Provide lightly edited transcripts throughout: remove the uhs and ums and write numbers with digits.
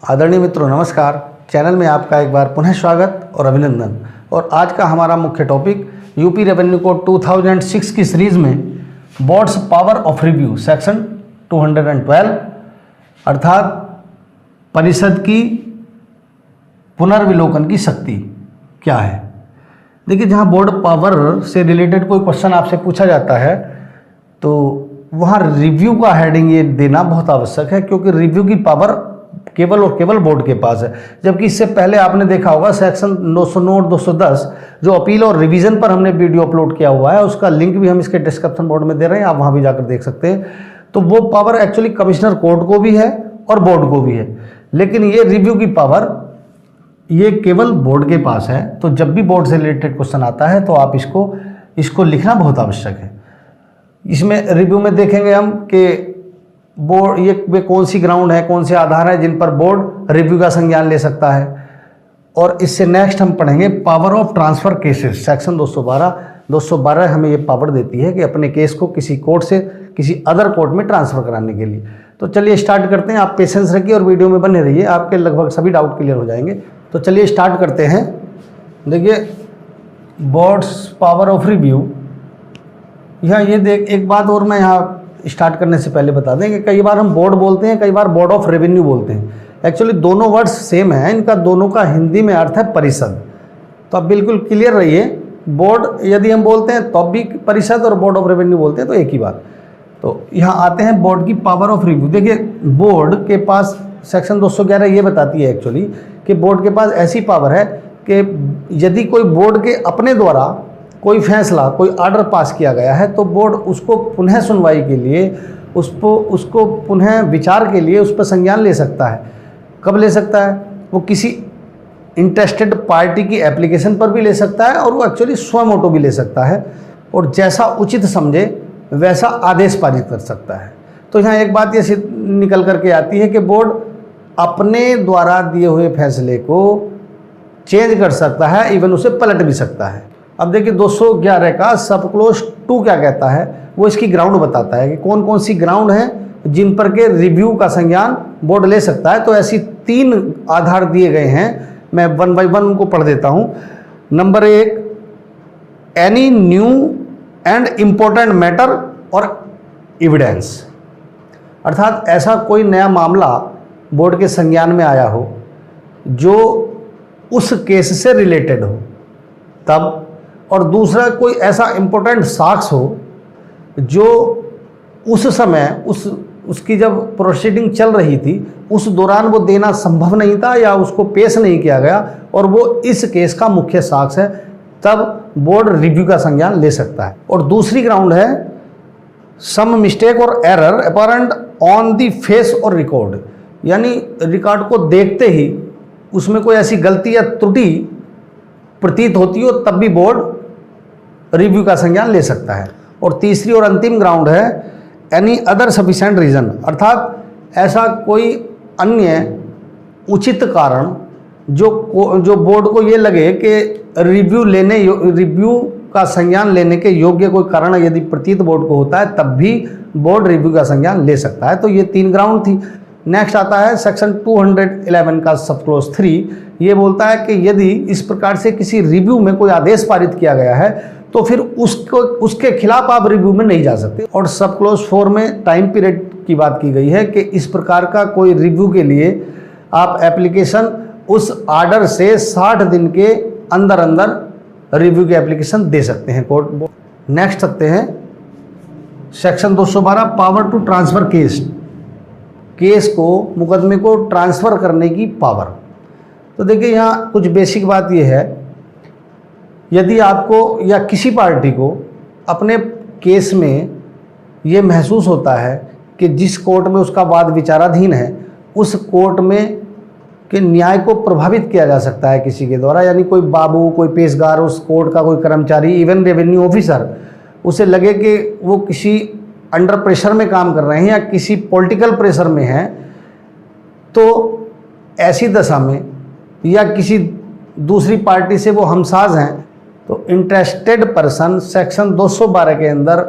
आदरणीय मित्रों नमस्कार। चैनल में आपका एक बार पुनः स्वागत और अभिनंदन। और आज का हमारा मुख्य टॉपिक यूपी रेवेन्यू कोड 2006 की सीरीज में boards power of review section 212 अर्थात परिषद की पुनर्विलोकन की शक्ति क्या है। देखिए, जहाँ बोर्ड पावर से रिलेटेड कोई क्वेश्चन आपसे पूछा जाता है तो वहाँ रिव्यू का हेडिंग ये देना बहुत आवश्यक है, क्योंकि रिव्यू की पावर केवल और केवल बोर्ड के पास है। जबकि इससे पहले आपने देखा होगा सेक्शन 209 और 210 जो अपील और रिवीजन पर हमने वीडियो अपलोड किया हुआ है, उसका लिंक भी हम इसके डिस्क्रिप्शन बोर्ड में दे रहे हैं, आप वहाँ भी जाकर देख सकते हैं। तो वो पावर एक्चुअली कमिश्नर कोर्ट को भी है और बोर्ड को भी है, लेकिन ये रिव्यू की पावर ये केवल बोर्ड के पास है। तो जब भी बोर्ड से रिलेटेड क्वेश्चन आता है तो आप इसको लिखना बहुत आवश्यक है। इसमें रिव्यू में देखेंगे हम कि बोर्ड वे कौन सी ग्राउंड है, कौन से आधार है जिन पर बोर्ड रिव्यू का संज्ञान ले सकता है। और इससे नेक्स्ट हम पढ़ेंगे power of transfer cases. Section 212 हमें ये पावर देती है कि अपने केस को किसी कोर्ट से किसी अदर कोर्ट में ट्रांसफ़र कराने के लिए। तो चलिए स्टार्ट करते हैं। आप पेशेंस रखिए और वीडियो में बने रहिए, आपके लगभग सभी डाउट क्लियर हो जाएंगे। तो चलिए स्टार्ट करते हैं। देखिए, बोर्ड्स पावर ऑफ रिव्यू, यहाँ ये देख एक बात और मैं यहाँ स्टार्ट करने से पहले बता दें कि कई बार हम बोर्ड बोलते हैं, कई बार बोर्ड ऑफ रेवेन्यू बोलते हैं। एक्चुअली दोनों वर्ड्स सेम हैं, इनका दोनों का हिंदी में अर्थ है परिषद। तो आप बिल्कुल क्लियर रहिए, बोर्ड यदि हम बोलते हैं तो भी परिषद और बोर्ड ऑफ रेवेन्यू बोलते हैं तो एक ही बात। तो यहाँ आते हैं बोर्ड की पावर ऑफ रिव्यू। देखिए, बोर्ड के पास सेक्शन 211 ये बताती है एक्चुअली कि बोर्ड के पास ऐसी पावर है कि यदि कोई बोर्ड के अपने द्वारा कोई फैसला, कोई ऑर्डर पास किया गया है तो बोर्ड उसको पुनः सुनवाई के लिए, उसको पुनः विचार के लिए उस पर संज्ञान ले सकता है। कब ले सकता है? वो किसी इंटरेस्टेड पार्टी की एप्लीकेशन पर भी ले सकता है और वो एक्चुअली स्वमोटो भी ले सकता है, और जैसा उचित समझे वैसा आदेश पारित कर सकता है। तो यहाँ एक बात ये निकल करके आती है कि बोर्ड अपने द्वारा दिए हुए फैसले को चेंज कर सकता है, इवन उसे पलट भी सकता है। अब देखिए 211 का सब क्लोज 2 क्या कहता है, वो इसकी ग्राउंड बताता है कि कौन कौन सी ग्राउंड हैं जिन पर के रिव्यू का संज्ञान बोर्ड ले सकता है। तो ऐसी 3 आधार दिए गए हैं, मैं 1 बाय 1 उनको पढ़ देता हूँ। Number 1, any new and important matter और एविडेंस, अर्थात ऐसा कोई नया मामला बोर्ड के संज्ञान में आया हो जो उस केस से रिलेटेड हो तब, और दूसरा कोई ऐसा इम्पोर्टेंट साक्ष्य हो जो उस समय उसकी जब प्रोसीडिंग चल रही थी उस दौरान वो देना संभव नहीं था या उसको पेश नहीं किया गया और वो इस केस का मुख्य साक्ष्य है, तब बोर्ड रिव्यू का संज्ञान ले सकता है। और दूसरी ग्राउंड है सम मिस्टेक और error apparent on the face और रिकॉर्ड, यानी रिकॉर्ड को देखते ही उसमें कोई ऐसी गलती या त्रुटि प्रतीत होती हो तब भी बोर्ड रिव्यू का संज्ञान ले सकता है। और तीसरी और अंतिम ग्राउंड है एनी अदर सफिशिएंट रीज़न, अर्थात ऐसा कोई अन्य उचित कारण जो बोर्ड को ये लगे कि रिव्यू का संज्ञान लेने के योग्य कोई कारण यदि प्रतीत बोर्ड को होता है तब भी बोर्ड रिव्यू का संज्ञान ले सकता है। तो ये 3 ग्राउंड थी। नेक्स्ट आता है सेक्शन 211 का सब क्लोज 3, ये बोलता है कि यदि इस प्रकार से किसी रिव्यू में कोई आदेश पारित किया गया है तो फिर उसके खिलाफ आप रिव्यू में नहीं जा सकते। और सब क्लोज 4 में टाइम पीरियड की बात की गई है कि इस प्रकार का कोई रिव्यू के लिए आप एप्लीकेशन उस ऑर्डर से 60 दिन के अंदर अंदर रिव्यू की एप्लीकेशन दे सकते हैं कोर्ट। नेक्स्ट आते हैं section 212 power to transfer case को, मुकदमे को ट्रांसफ़र करने की पावर। तो देखिए, यहाँ कुछ बेसिक बात ये है, यदि आपको या किसी पार्टी को अपने केस में ये महसूस होता है कि जिस कोर्ट में उसका वाद विचाराधीन है उस कोर्ट में के न्याय को प्रभावित किया जा सकता है किसी के द्वारा, यानी कोई बाबू, कोई पेशकार, उस कोर्ट का कोई कर्मचारी, इवन रेवेन्यू ऑफिसर, उसे लगे कि वो किसी अंडर प्रेशर में काम कर रहे हैं या किसी पॉलिटिकल प्रेशर में हैं, तो ऐसी दशा में या किसी दूसरी पार्टी से वो हमसाज हैं तो इंटरेस्टेड पर्सन सेक्शन 212 के अंदर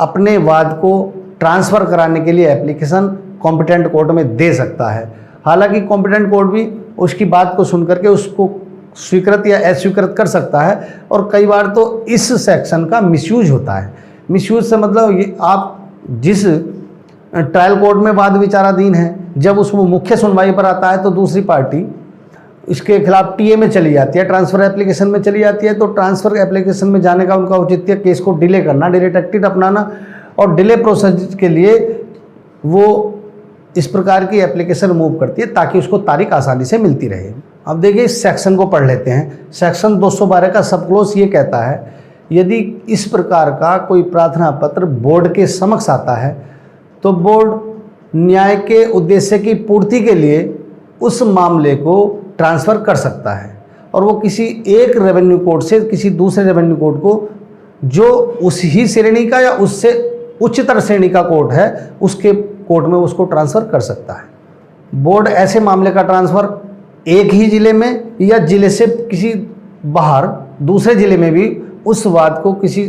अपने वाद को ट्रांसफ़र कराने के लिए एप्लीकेशन कॉम्पिटेंट कोर्ट में दे सकता है। हालांकि कॉम्पिटेंट कोर्ट भी उसकी बात को सुन करके उसको स्वीकृत या अस्वीकृत कर सकता है। और कई बार तो इस सेक्शन का मिसयूज होता है। मिसयूज से मतलब ये आप जिस ट्रायल कोर्ट में वाद विचाराधीन है, जब उसमें मुख्य सुनवाई पर आता है तो दूसरी पार्टी इसके खिलाफ टीए में चली जाती है, ट्रांसफ़र एप्लीकेशन में चली जाती है। तो ट्रांसफ़र एप्लीकेशन में जाने का उनका औचित्य केस को डिले करना, डिले टैक्टिक अपनाना, और डिले प्रोसेस के लिए वो इस प्रकार की एप्लीकेशन मूव करती है ताकि उसको तारीख आसानी से मिलती रहे। अब देखिए इस सेक्शन को पढ़ लेते हैं। सेक्शन 212 का सब क्लोज ये कहता है, यदि इस प्रकार का कोई प्रार्थना पत्र बोर्ड के समक्ष आता है तो बोर्ड न्याय के उद्देश्य की पूर्ति के लिए उस मामले को ट्रांसफ़र कर सकता है, और वो किसी एक रेवेन्यू कोर्ट से किसी दूसरे रेवेन्यू कोर्ट को जो उस ही श्रेणी का या उससे उच्चतर श्रेणी का कोर्ट है उसके कोर्ट में उसको ट्रांसफ़र कर सकता है। बोर्ड ऐसे मामले का ट्रांसफ़र एक ही ज़िले में या ज़िले से किसी बाहर दूसरे ज़िले में भी उस वाद को किसी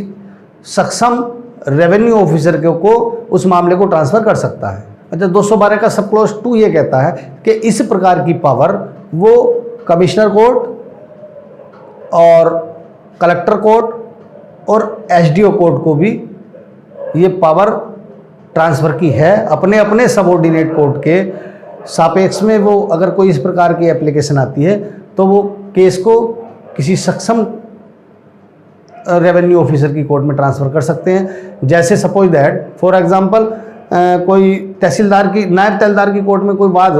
सक्षम रेवेन्यू ऑफिसर को उस मामले को ट्रांसफ़र कर सकता है। अच्छा, 212 का सब क्लोज 2 ये कहता है कि इस प्रकार की पावर वो कमिश्नर कोर्ट और कलेक्टर कोर्ट और एसडीओ कोर्ट को भी ये पावर ट्रांसफ़र की है अपने अपने सबऑर्डिनेट कोर्ट के सापेक्ष में। वो अगर कोई इस प्रकार की एप्लीकेशन आती है तो वो केस को किसी सक्षम रेवेन्यू ऑफिसर की कोर्ट में ट्रांसफ़र कर सकते हैं। जैसे सपोज दैट फॉर एग्जांपल कोई तहसीलदार की, नायब तहसीलदार की कोर्ट में कोई वाद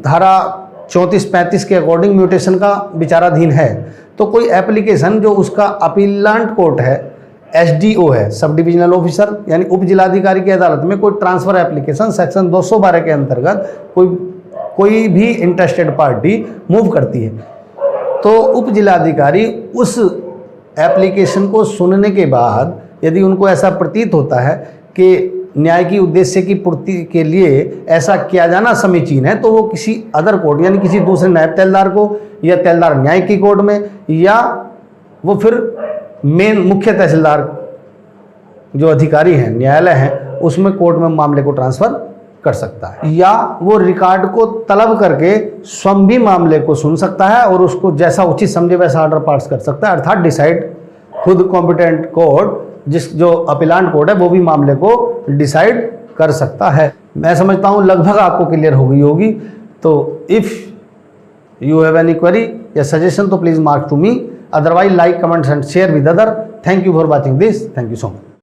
धारा 34-35 के अकॉर्डिंग म्यूटेशन का विचाराधीन है, तो कोई एप्लीकेशन जो उसका अपीलांट कोर्ट है, एसडीओ है, सब डिविजनल ऑफिसर यानी उप जिलाधिकारी की अदालत में कोई ट्रांसफ़र एप्लीकेशन सेक्शन 212 के अंतर्गत कोई भी इंटरेस्टेड पार्टी मूव करती है, तो उप जिलाधिकारी उस एप्लीकेशन को सुनने के बाद यदि उनको ऐसा प्रतीत होता है कि न्याय की उद्देश्य की पूर्ति के लिए ऐसा किया जाना समीचीन है, तो वो किसी अदर कोर्ट यानी किसी दूसरे नायब तहसीलदार को या तहसीलदार न्याय की कोर्ट में, या वो फिर मेन मुख्य तहसीलदार जो अधिकारी हैं, न्यायालय हैं, उसमें कोर्ट में मामले को ट्रांसफ़र कर सकता है। या वो रिकॉर्ड को तलब करके स्वयं भी मामले को सुन सकता है और उसको जैसा उचित समझे वैसा ऑर्डर पास कर सकता है, अर्थात डिसाइड खुद कॉम्पिटेंट कोर्ट जो अपीलांट कोर्ट है वो भी मामले को डिसाइड कर सकता है। मैं समझता हूँ लगभग आपको क्लियर हो गई होगी। तो if you have any query या सजेशन तो please mark to me, otherwise like, comments and share with other. Thank you for watching this. Thank you so much.